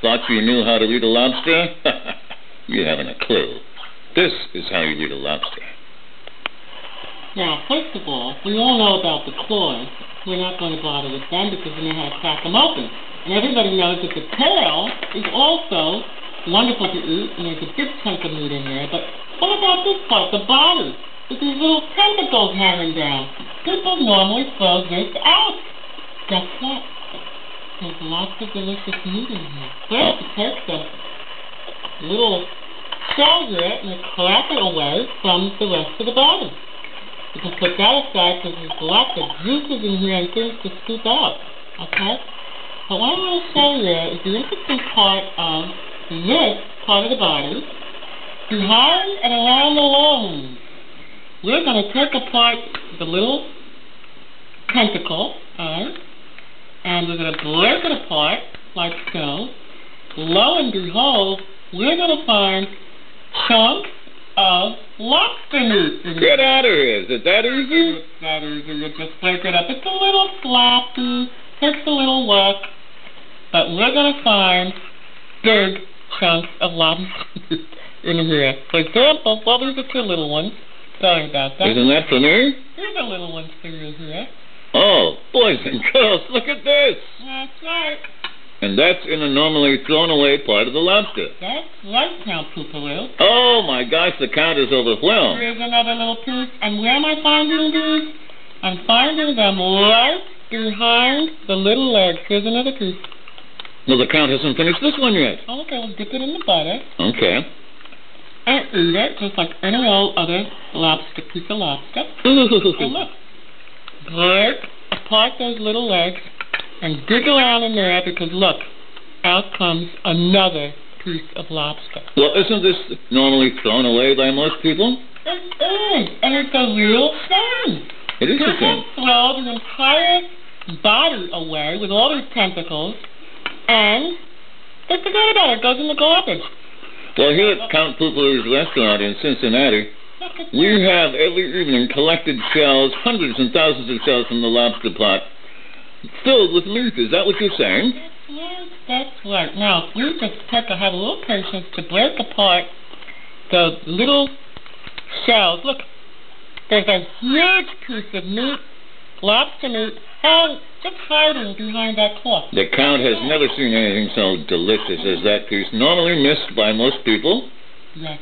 Thought you knew how to read a lobster? You haven't a clue. This is how you read a lobster. Now, first of all, we all know about the claws. We're not going to bother with them because we know how to crack them open. And everybody knows that the tail is also wonderful to eat, and there's a big chunk of meat in there. But what about this part, the body, with these little tentacles hanging down? People normally throw this out. Guess what? There's lots of delicious meat in here. First, you take the little shell here and crack it away from the rest of the body. You can put that aside because there's lots of juices in here and things to scoop out. Okay? But what I want to show you is the interesting part of this part of the body, behind and around the lungs. We're going to take apart the little tentacle, alright? And we're going to break it apart, like so. Lo and behold, we're going to find chunks of lobster meat. Get out of here. Is it that easy? It's that easy. You just break it up. It's a little sloppy. Takes a little work. But we're going to find big chunks of lobster meat in here. For example, well, these are two little ones. Sorry about that. Isn't that for me? These are little ones for you here. Oh, boys and girls, look at this. That's right. And that's in a normally thrown away part of the lobster. That's right, Count Pooparoo. Oh my gosh, the count is overwhelmed. Here's another little piece. And where am I finding these? I'm finding them right behind the little legs. Here's another piece. Well, the count hasn't finished this one yet. Okay, we'll dip it in the butter. Okay. And eat it just like any old other lobster, piece of lobster. And look, break apart those little legs and dig around in there because look, out comes another piece of lobster. Well, isn't this normally thrown away by most people? It is, and it's a real shame. It is a shame. Throw the entire body away with all these tentacles, and they forget about it. It goes in the garbage. Well, here at Count Pooparoo's restaurant in Cincinnati, we have every evening collected shells, hundreds and thousands of shells from the lobster pot, filled with meat. Is that what you're saying? Yes, that's right. Now, you just have to have a little patience to break apart the little shells. Look, there's a huge piece of meat, lobster meat, and just hiding behind that cloth. The Count has never seen anything so delicious as that piece, normally missed by most people. Yes.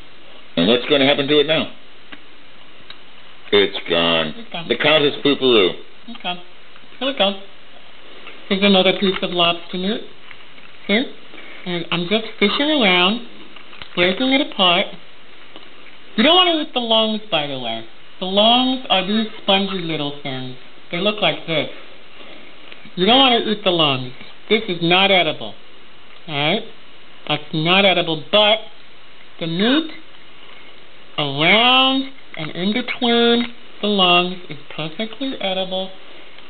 And what's going to happen to it now? It's gone. It's gone. The Count is Pooparoo. Okay. Here we go. Here's another piece of lobster meat. See? And I'm just fishing around, breaking it apart. You don't want to eat the lungs, by the way. The lungs are these spongy little things. They look like this. You don't want to eat the lungs. This is not edible. Alright? That's not edible, but the meat around and in between the lungs is perfectly edible,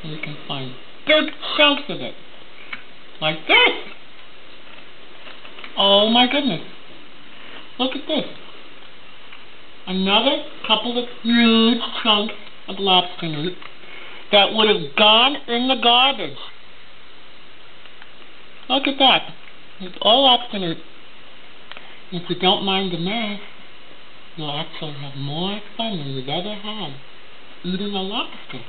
and you can find big chunks of it. Like this. Oh my goodness. Look at this. Another couple of huge chunks of lobster meat that would have gone in the garbage. Look at that. It's all lobster meat. If you don't mind the mess, you'll actually have more fun than you've ever had eating a lobster.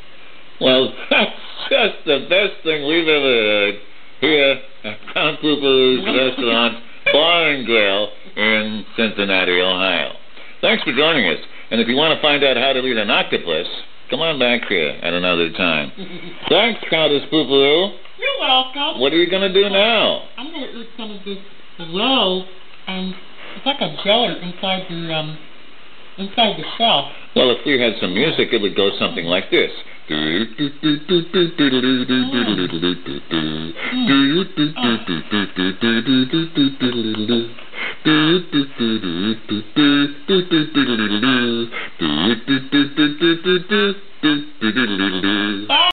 Well, that's just the best thing we've ever heard here at Count Pooparoo's restaurant, Bar and Grill in Cincinnati, Ohio. Thanks for joining us. And if you want to find out how to eat an octopus, come on back here at another time. Thanks, Countess Pooparoo. You're welcome. What are you going to do now? I'm going to eat some of this roe, and it's like a jelly inside the shell. Well, if we had some music, it would go something like this. Bye.